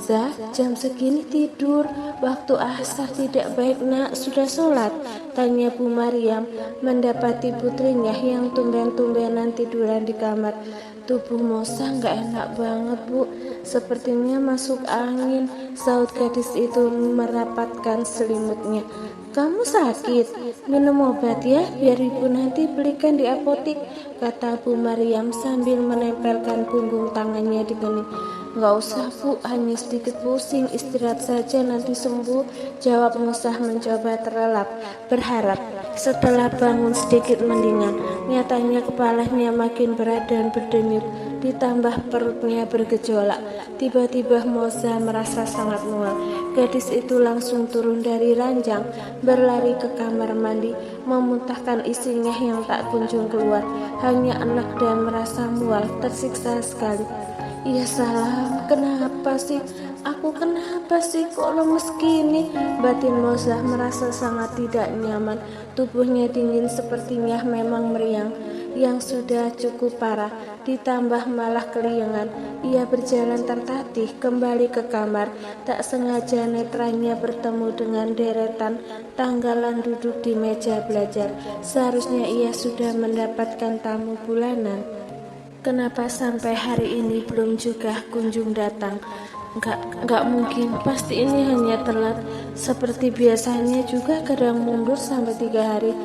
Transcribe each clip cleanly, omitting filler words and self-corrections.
Zah, jam segini tidur, waktu asar tidak baik nak, sudah sholat? Tanya Bu Maryam mendapati putrinya yang tumben-tumbenan tiduran di kamar. Tubuh Mosa nggak enak banget bu, sepertinya masuk angin, saut gadis itu merapatkan selimutnya. Kamu sakit? Minum obat ya, biar ibu nanti belikan di apotik, kata Bu Maryam sambil menempelkan punggung tangannya di kening. Nggak usah bu, hanya sedikit pusing, istirahat saja nanti sembuh, jawab Musah mencoba terlelap, berharap setelah bangun sedikit mendingan. Nyatanya kepalanya makin berat dan berdenyut, ditambah perutnya bergejolak. Tiba-tiba Moza merasa sangat mual. Gadis itu langsung turun dari ranjang, berlari ke kamar mandi, memuntahkan isinya yang tak kunjung keluar. Hanya enak dan merasa mual, tersiksa sekali. Ya salam, kenapa sih? Aku kenapa sih kok lemes gini? Batin Moza merasa sangat tidak nyaman. Tubuhnya dingin, sepertinya memang meriang yang sudah cukup parah, ditambah malah keliengan. Ia berjalan tertatih kembali ke kamar. Tak sengaja netranya bertemu dengan deretan tanggalan duduk di meja belajar. Seharusnya ia sudah mendapatkan tamu bulanan. Kenapa sampai hari ini belum juga kunjung datang? Enggak mungkin, pasti ini hanya telat. Seperti biasanya juga kadang mundur sampai 3 hari.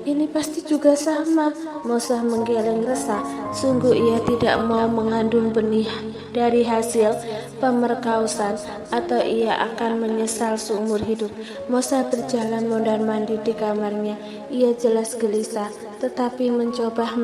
Ini pasti juga sama. Mosa menggeleng resah. Sungguh ia tidak mau mengandung benih dari hasil pemerkausan, atau ia akan menyesal seumur hidup. Mosa berjalan mondar-mandir di kamarnya. Ia jelas gelisah, tetapi mencoba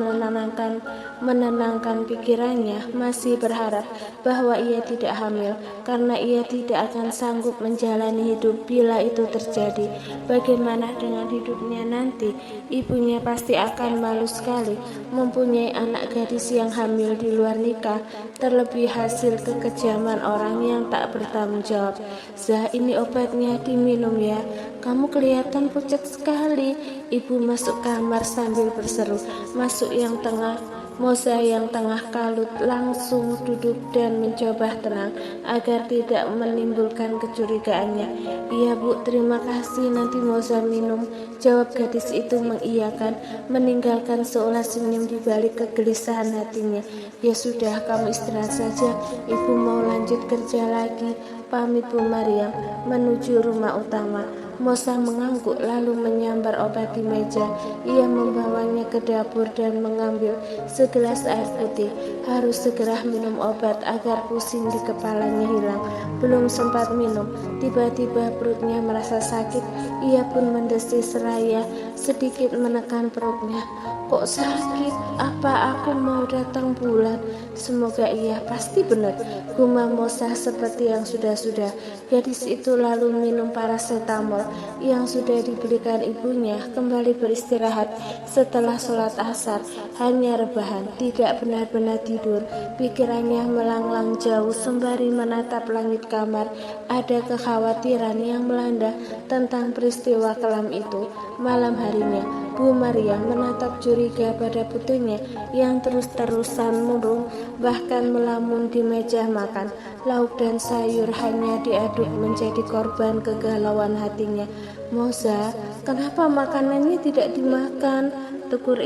menenangkan pikirannya, masih berharap bahwa ia tidak hamil, karena ia tidak akan sanggup menjalani hidup bila itu terjadi. Bagaimana dengan hidupnya nanti? Ibunya pasti akan malu sekali mempunyai anak gadis yang hamil di luar nikah, terlebih hasil kekejaman orang yang tak bertanggung jawab. Zah, ini obatnya, diminum ya. Kamu kelihatan pucat sekali. Ibu masuk kamar sambil berseru. Masuk yang tengah. Moza yang tengah kalut langsung duduk dan mencoba tenang agar tidak menimbulkan kecurigaannya. Iya bu, terima kasih, nanti Moza minum, jawab gadis itu mengiyakan, meninggalkan seolah senyum di balik kegelisahan hatinya. Ya sudah, kamu istirahat saja, ibu mau lanjut kerja lagi, pamit Bu Maryam menuju rumah utama. Mosa mengangguk lalu menyambar obat di meja. Ia membawanya ke dapur dan mengambil segelas air putih. Harus segera minum obat agar pusing di kepalanya hilang. Belum sempat minum, tiba-tiba perutnya merasa sakit. Ia pun mendesis seraya sedikit menekan perutnya. Kok sakit? Apa aku mau datang bulan? Semoga iya, pasti benar, gumam Mosa seperti yang sudah-sudah. Gadis itu lalu minum paracetamol yang sudah dibelikan ibunya, kembali beristirahat setelah sholat asar. Hanya rebahan, tidak benar-benar tidur. Pikirannya melanglang jauh sembari menatap langit kamar. Ada kekhawatiran yang melanda tentang peristiwa kelam itu. Malam harinya, Bu Maryam menatap curiga pada putrinya yang terus-terusan murung, bahkan melamun di meja makan. Lauk dan sayur hanya diaduk menjadi korban kegalauan hatinya. Moza, kenapa makanannya tidak dimakan? Tegur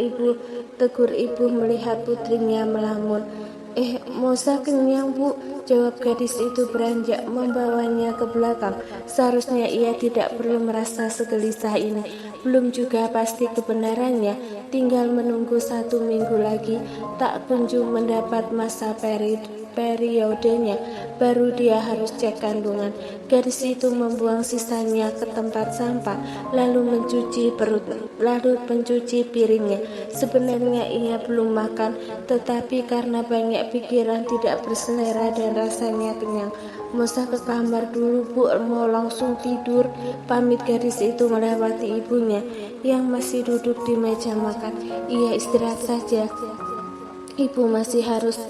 ibu melihat putrinya melamun. Moza kenyang bu, jawab gadis itu beranjak membawanya ke belakang. Seharusnya ia tidak perlu merasa segelisah ini. Belum juga pasti kebenarannya, tinggal menunggu 1 minggu lagi, tak kunjung mendapat masa periodenya, baru dia harus cek kandungan. Gadis itu membuang sisanya ke tempat sampah, lalu mencuci piringnya. Sebenarnya ia belum makan, tetapi karena banyak pikiran tidak berselera dan rasanya kenyang. Mosa ke kamar dulu bu, mau langsung tidur, pamit gadis itu melewati ibunya yang masih duduk di meja makan. Ia istirahat saja, ibu masih harus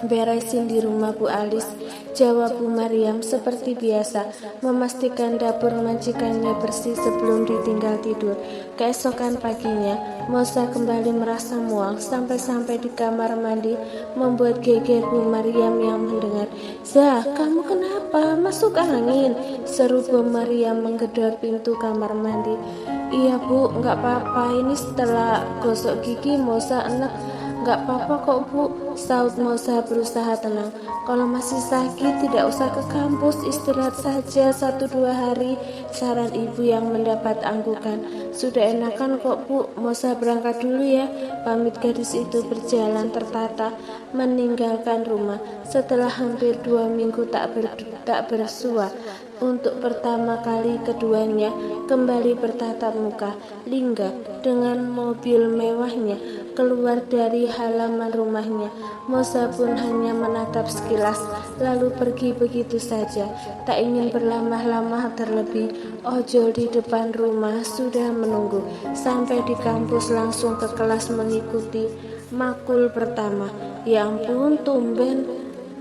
beresin di rumah Bu Alis. Jawab Bu Maryam seperti biasa, memastikan dapur majikannya bersih sebelum ditinggal tidur. Keesokan paginya, Mosa kembali merasa mual sampai-sampai di kamar mandi membuat geger Bu Maryam yang mendengar. "Zah, kamu kenapa? Masuk angin," seru Bu Maryam menggedor pintu kamar mandi. "Iya Bu, nggak apa-apa, ini setelah gosok gigi Mosa enak." "Nggak apa-apa kok Bu," saut Mosa berusaha tenang. "Kalau masih sakit tidak usah ke kampus, istirahat saja 1-2 hari," saran ibu yang mendapat anggukan. "Sudah enakan kok Bu, Mosa berangkat dulu ya." Pamit gadis itu berjalan tertata meninggalkan rumah. Setelah hampir 2 minggu tak bersua, untuk pertama kali keduanya kembali bertatap muka. Lingga dengan mobil mewahnya keluar dari halaman rumahnya. Mosa pun hanya menatap sekilas, lalu pergi begitu saja. Tak ingin berlama-lama terlebih, ojol di depan rumah sudah menunggu. Sampai di kampus langsung ke kelas mengikuti makul pertama. "Ya ampun, tumben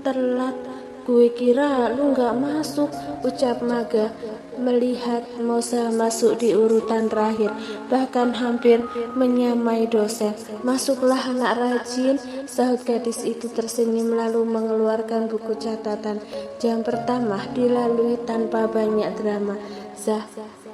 telat. Gue kira lu nggak masuk," ucap Maga melihat Mosa masuk di urutan terakhir, bahkan hampir menyamai dosen. "Masuklah anak rajin," sahut gadis itu tersenyum lalu mengeluarkan buku catatan. Jam pertama dilalui tanpa banyak drama. "Zah,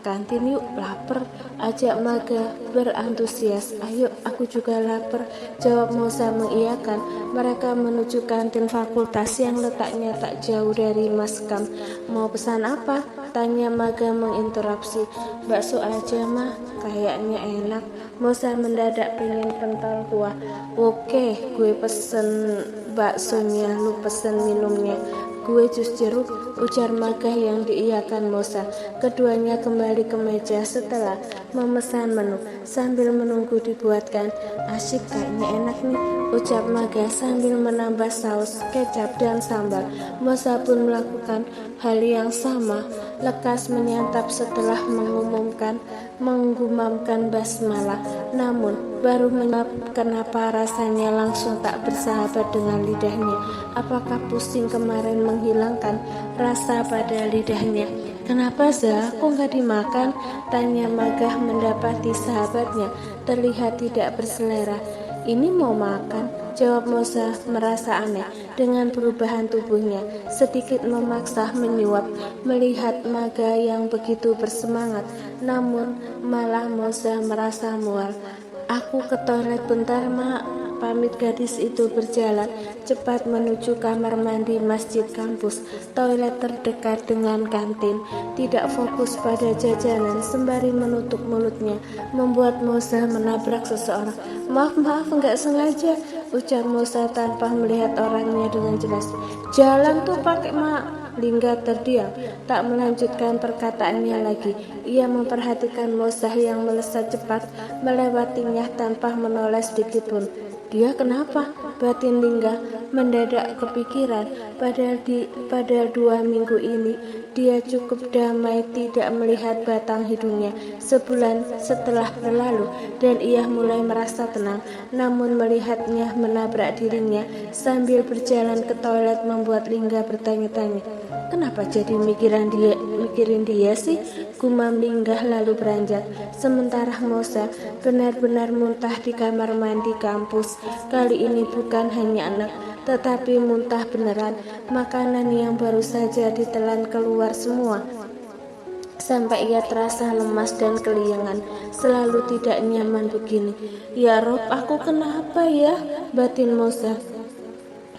kantin yuk, lapar," ajak Maga berantusias. "Ayo, aku juga lapar," jawab Mosa mengiyakan. Mereka menuju kantin fakultas yang letaknya tak jauh dari Maskam. "Mau pesan apa?" tanya Maga menginterupsi. "Bakso aja mah, kayaknya enak." Mosa mendadak pengen pentol kuah. "Oke, gue pesen baksonya, lu pesen minumnya. Gue jus jeruk," ujar Maga yang diiyakan Mosa. Keduanya kembali ke meja setelah memesan menu. Sambil menunggu dibuatkan, "Asyik, kayaknya enak nih," ucap Maga sambil menambah saus, kecap, dan sambal. Mosa pun melakukan hal yang sama, lekas menyantap setelah menggumamkan basmalah. Namun baru menyadari kenapa rasanya langsung tak bersahabat dengan lidahnya. Apakah pusing kemarin menghilangkan rasa pada lidahnya? "Kenapa Zah, kok nggak dimakan?" tanya Magah mendapati sahabatnya terlihat tidak berselera. "Ini mau makan," jawab Mosa merasa aneh dengan perubahan tubuhnya. Sedikit memaksa menyuap melihat Maga yang begitu bersemangat. Namun malah Mosa merasa mual. "Aku ke toilet bentar Mak," pamit gadis itu berjalan cepat menuju kamar mandi masjid kampus. Toilet terdekat dengan kantin. Tidak fokus pada jajanan sembari menutup mulutnya membuat Mosa menabrak seseorang. Maaf, nggak sengaja," ucap Mosa tanpa melihat orangnya dengan jelas. "Jalan tuh pakai Mak." Lingga terdiam, tak melanjutkan perkataannya lagi. Ia memperhatikan Mosa yang melesat cepat melewatinya tanpa menoleh sedikit pun. "Dia kenapa?" batin Lingga mendadak kepikiran. Pada 2 minggu ini dia cukup damai tidak melihat batang hidungnya. Sebulan setelah berlalu dan ia mulai merasa tenang. Namun melihatnya menabrak dirinya sambil berjalan ke toilet membuat Lingga bertanya-tanya. "Kenapa jadi mikirin dia sih?" gumam Lingga lalu beranjak. Sementara Mosa benar-benar muntah di kamar mandi kampus. Kali ini bukan hanya anak, tetapi muntah beneran. Makanan yang baru saja ditelan keluar semua sampai ia terasa lemas dan keliangan. Selalu tidak nyaman begini. "Ya Rob, aku kenapa ya?" batin Mosa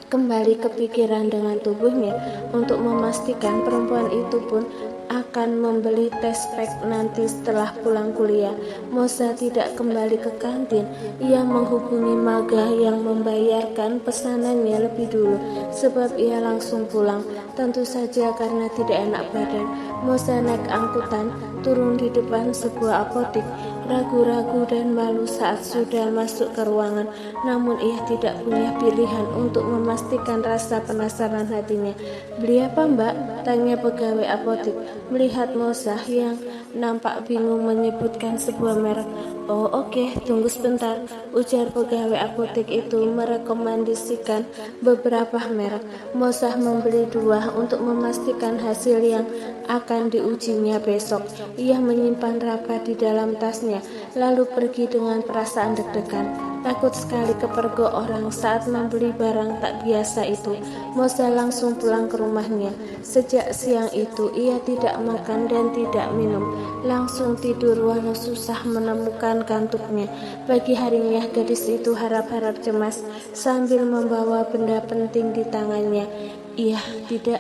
kembali kepikiran dengan tubuhnya. Untuk memastikan perempuan itu pun akan membeli tes pack nanti setelah pulang kuliah. Mosa tidak kembali ke kantin. Ia menghubungi Maga yang membayarkan pesanannya lebih dulu, sebab ia langsung pulang. Tentu saja karena tidak enak badan. Mosa naik angkutan, turun di depan sebuah apotik, ragu-ragu dan malu saat sudah masuk ke ruangan. Namun ia tidak punya pilihan untuk memastikan rasa penasaran hatinya. "Beli apa Mbak?" tanya pegawai apotik. Melihat Mosa yang nampak bingung menyebutkan sebuah merek, Oh oke, tunggu sebentar, ujar pegawai apotek itu merekomendasikan beberapa merek. Mosah membeli 2 untuk memastikan hasil yang akan diujinya besok. Ia menyimpan rapat di dalam tasnya, lalu pergi dengan perasaan deg-degan. Takut sekali kepergok orang saat membeli barang tak biasa itu. Mosa langsung pulang ke rumahnya. Sejak siang itu ia tidak makan dan tidak minum. Langsung tidur walau susah menemukan kantuknya. Pagi harinya gadis itu harap-harap cemas sambil membawa benda penting di tangannya. Iya, tidak.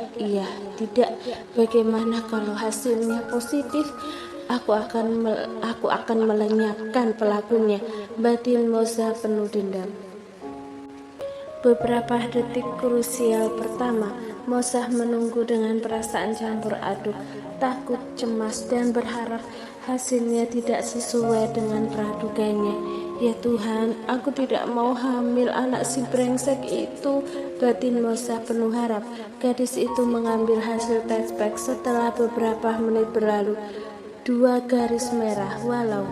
Bagaimana kalau hasilnya positif? Aku akan melenyapkan pelakunya. Batin Mosa penuh dendam. Beberapa detik krusial pertama, Mosah menunggu dengan perasaan campur aduk, takut, cemas, dan berharap hasilnya tidak sesuai dengan praduganya. Ya Tuhan, aku tidak mau hamil anak si brengsek itu, batin Mosah penuh harap. Gadis itu mengambil hasil tes pack setelah beberapa menit berlalu. 2 garis merah, walau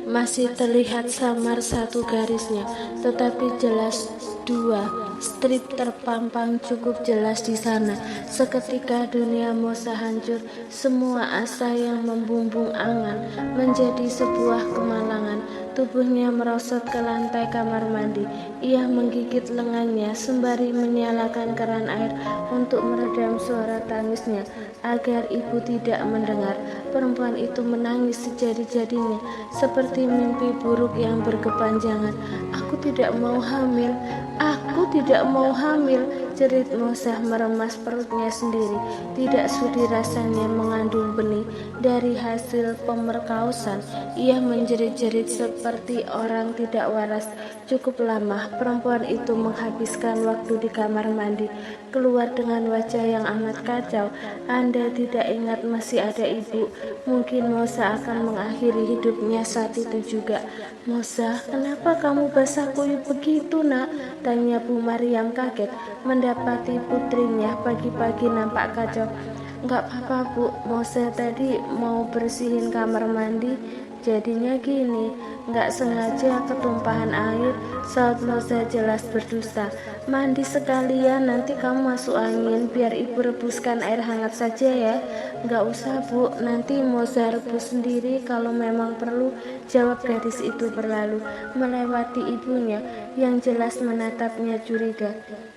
masih terlihat samar 1 garisnya, tetapi jelas 2 strip terpampang cukup jelas di sana. Seketika dunia Mosa hancur, semua asa yang membumbung angan menjadi sebuah kemalangan. Tubuhnya merosot ke lantai kamar mandi. Ia menggigit lengannya sembari menyalakan keran air untuk meredam suara tangisnya agar ibu tidak mendengar. Perempuan itu menangis sejadi-jadinya seperti mimpi buruk yang berkepanjangan. Aku tidak mau hamil, jerit Mosah meremas perutnya sendiri. Tidak sudi rasanya mengandung benih dari hasil pemerkosaan. Ia menjerit-jerit seperti orang tidak waras. Cukup lama perempuan itu menghabiskan waktu di kamar mandi, keluar dengan wajah yang amat kacau. Anda tidak ingat masih ada ibu? Mungkin Mosa akan mengakhiri hidupnya saat itu juga. Mosa, kenapa kamu basah kuyup begitu, nak? Tanya Bu Mariam kaget mendapati putrinya pagi-pagi nampak kacau. Enggak apa-apa Bu, Mosa tadi mau bersihin kamar mandi, jadinya gini. Enggak sengaja ketumpahan air, saat Mosa jelas berdusta. Mandi sekalian, nanti kamu masuk angin, biar ibu rebuskan air hangat saja ya. Enggak usah Bu, nanti Mosa rebus sendiri kalau memang perlu, jawab gadis itu berlalu melewati ibunya yang jelas menatapnya curiga.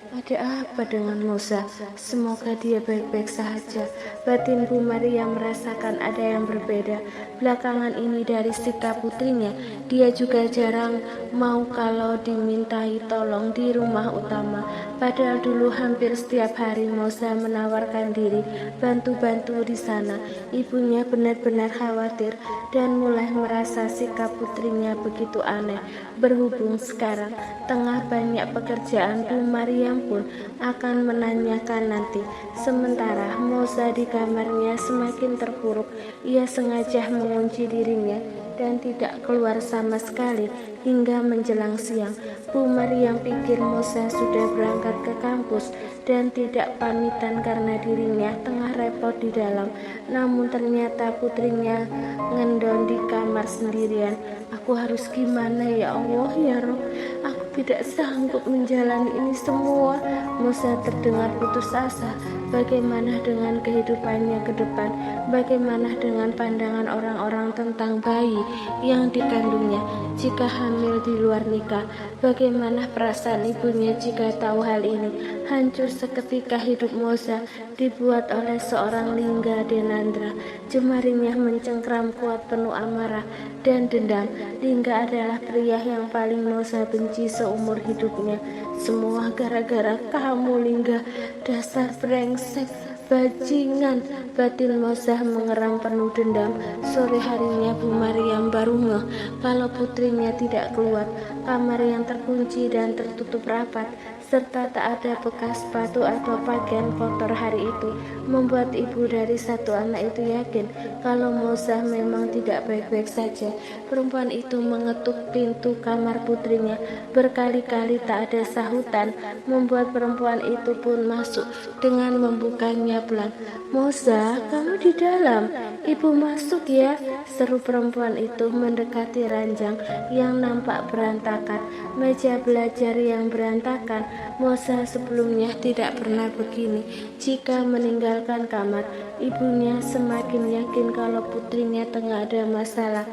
Ada apa dengan Mosa? Semoga dia baik-baik saja. Batin Bu Maria merasakan ada yang berbeda. Belakangan ini dari sikap putrinya, dia juga jarang mau kalau dimintai tolong di rumah utama. Padahal dulu hampir setiap hari Mosa menawarkan diri bantu-bantu di sana. Ibunya benar-benar khawatir dan mulai merasa sikap putrinya begitu aneh. Berhubung sekarang tengah banyak pekerjaan, Bu Mariam pun akan menanyakan nanti. Sementara Mosa di kamarnya semakin terpuruk. Ia sengaja mengunci dirinya dan tidak keluar sama sekali hingga menjelang siang. Bu Mariam pikir Mosa sudah berangkat ke kampus dan tidak pamitan karena dirinya tengah repot di dalam. Namun ternyata putrinya ngendon di kamar sendirian. Aku harus gimana ya Allah ya Rob? Aku tidak sanggup menjalani ini semua. Mosa terdengar putus asa. Bagaimana dengan kehidupannya ke depan? Bagaimana dengan pandangan orang-orang tentang bayi yang dikandungnya jika hamil di luar nikah? Bagaimana perasaan ibunya jika tahu hal ini? Hancur seketika hidup Mosa dibuat oleh seorang Lingga Denandra. Jemarinya mencengkram kuat penuh amarah dan dendam. Lingga adalah pria yang paling Mosa benci seumur hidupnya. Semua gara-gara kamu, Lingga. Dasar brengsek, bajingan, batin Mosa mengeram penuh dendam. Sore harinya Bu Mariam baru ngeh kalau putrinya tidak keluar. Kamar yang terkunci dan tertutup rapat serta tak ada bekas sepatu atau pakaian kotor hari itu, membuat ibu dari satu anak itu yakin kalau Moza memang tidak baik-baik saja. Perempuan itu mengetuk pintu kamar putrinya berkali-kali, tak ada sahutan, membuat perempuan itu pun masuk dengan membukanya pelan. "Moza, kamu di dalam? Ibu masuk ya," seru perempuan itu mendekati ranjang yang nampak berantakan, meja belajar yang berantakan. Moza sebelumnya tidak pernah begini. Jika meninggalkan kamar, ibunya semakin yakin kalau putrinya tengah ada masalah.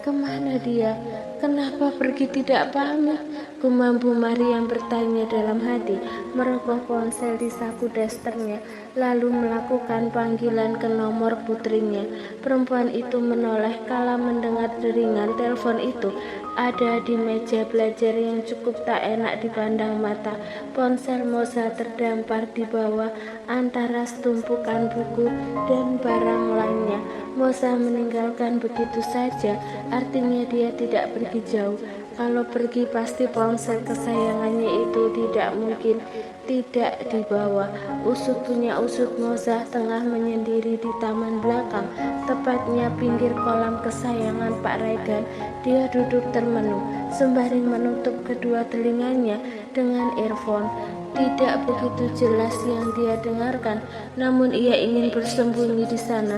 "Kemana dia? Kenapa pergi tidak pamit?" gumam Bu Mariam bertanya dalam hati, merogoh ponsel di saku dasternya, lalu melakukan panggilan ke nomor putrinya. Perempuan itu menoleh kala mendengar deringan telepon itu. Ada di meja belajar yang cukup tak enak dipandang mata. Ponsel Moza terdampar di bawah antara setumpukan buku dan barang lainnya. Moza meninggalkan begitu saja, artinya dia tidak pergi jauh. Kalau pergi pasti ponsel kesayangannya itu tidak mungkin tidak dibawa. Usut punya usut, Moza tengah menyendiri di taman belakang, tepatnya pinggir kolam kesayangan Pak Regan. Dia duduk termenung, sembari menutup kedua telinganya dengan earphone. Tidak begitu jelas yang dia dengarkan, namun ia ingin bersembunyi di sana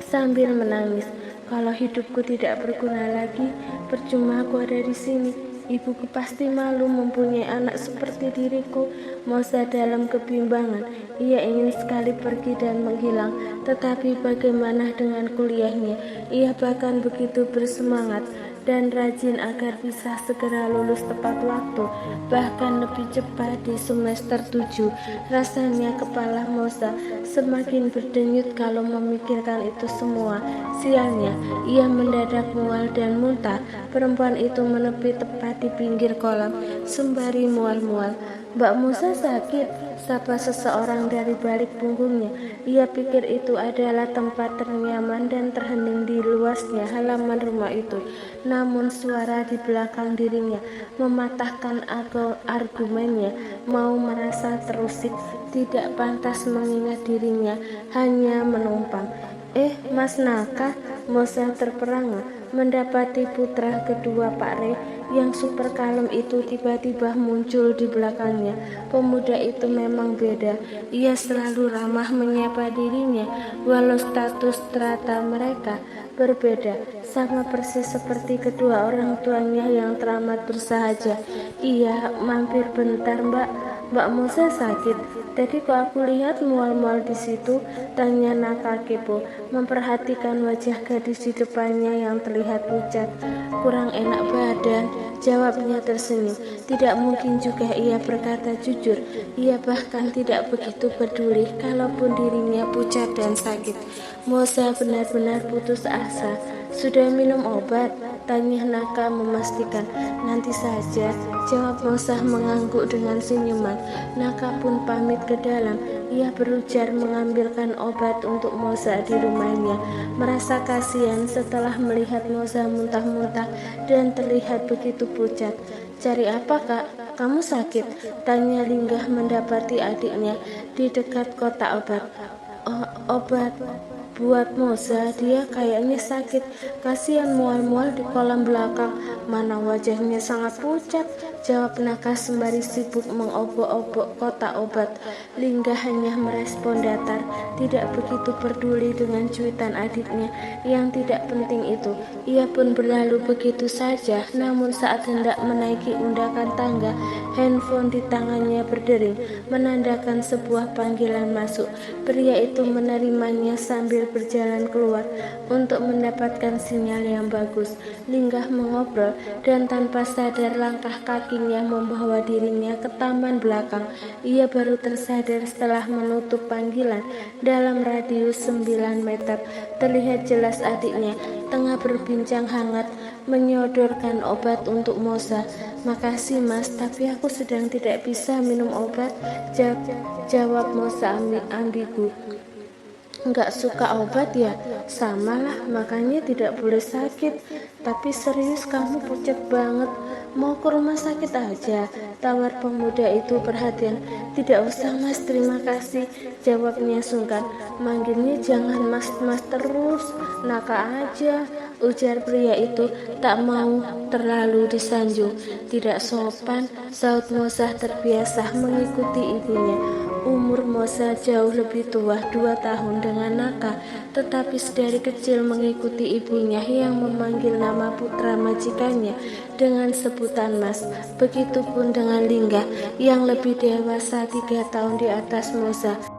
sambil menangis. "Kalau hidupku tidak berguna lagi, percuma aku ada di sini. Ibuku pasti malu mempunyai anak seperti diriku." Moza dalam kebimbangan. Ia ingin sekali pergi dan menghilang, tetapi bagaimana dengan kuliahnya? Ia bahkan begitu bersemangat dan rajin agar bisa segera lulus tepat waktu, bahkan lebih cepat di semester 7. Rasanya kepala Moza semakin berdenyut kalau memikirkan itu semua. Sialnya, ia mendadak mual dan muntah. Perempuan itu menepi tepat di pinggir kolam, sembari mual-mual. "Mbak Moza sakit?" sapa seseorang dari balik punggungnya. Ia pikir itu adalah tempat ternyaman dan terhening di luasnya halaman rumah itu. Namun suara di belakang dirinya mematahkan argumennya. Mau merasa terusik, tidak pantas mengingat dirinya hanya menumpang. Mas Naka," Moza terperangah mendapati putra kedua Pak Re yang super kalem itu tiba-tiba muncul di belakangnya. Pemuda itu memang beda. Ia selalu ramah menyapa dirinya, walau status strata mereka berbeda, sama persis seperti kedua orang tuanya yang teramat bersahaja. "Iya, mampir bentar, Mbak Moza sakit? Tadi kok aku lihat mual-mual di situ?" tanya Naka kepo, memperhatikan wajah gadis di depannya yang terlihat pucat. "Kurang enak badan," jawabnya tersenyum. Tidak mungkin juga ia berkata jujur. Ia bahkan tidak begitu peduli kalaupun dirinya pucat dan sakit. Moza benar-benar putus asa. "Sudah minum obat?" tanya Naka memastikan. "Nanti saja," jawab Moza mengangguk dengan senyuman. Naka pun pamit ke dalam. Ia berujar mengambilkan obat untuk Moza di rumahnya. Merasa kasihan setelah melihat Moza muntah-muntah dan terlihat begitu pucat. "Cari apa, Kak? Kamu sakit?" tanya Linggah mendapati adiknya di dekat kotak obat. Obat buat Moza, dia kayaknya sakit. Kasihan mual-mual di kolam belakang. Mana wajahnya sangat pucat," jawab Naka sembari sibuk mengobok-obok kotak obat. Linggah hanya merespon datar, tidak begitu peduli dengan cuitan adiknya yang tidak penting itu. Ia pun berlalu begitu saja, namun saat hendak menaiki undakan tangga, handphone di tangannya berdering, menandakan sebuah panggilan masuk. Pria itu menerimanya sambil berjalan keluar untuk mendapatkan sinyal yang bagus. Linggah mengobrol dan tanpa sadar langkah kakinya membawa dirinya ke taman belakang. Ia baru tersadar setelah menutup panggilan. Dalam radius 9 meter terlihat jelas adiknya tengah berbincang hangat menyodorkan obat untuk Moza. "Makasih Mas, tapi aku sedang tidak bisa minum obat," jawab Moza ambigu. Nggak suka obat ya? Samalah, makanya tidak boleh sakit. Tapi serius kamu pucat banget. Mau ke rumah sakit aja, tawar pemuda itu perhatian. Tidak usah mas, terima kasih, jawabnya sungkan. Manggilnya jangan mas-mas terus, Naka aja, ujar pria itu tak mau terlalu disanjung. Tidak sopan, saut Mosah terbiasa mengikuti ibunya. Umur Mosa jauh lebih tua 2 tahun dengan Naka, tetapi sedari kecil mengikuti ibunya yang memanggil nama putra majikannya dengan sebutan Mas. Begitupun dengan Lingga yang lebih dewasa 3 tahun di atas Mosa.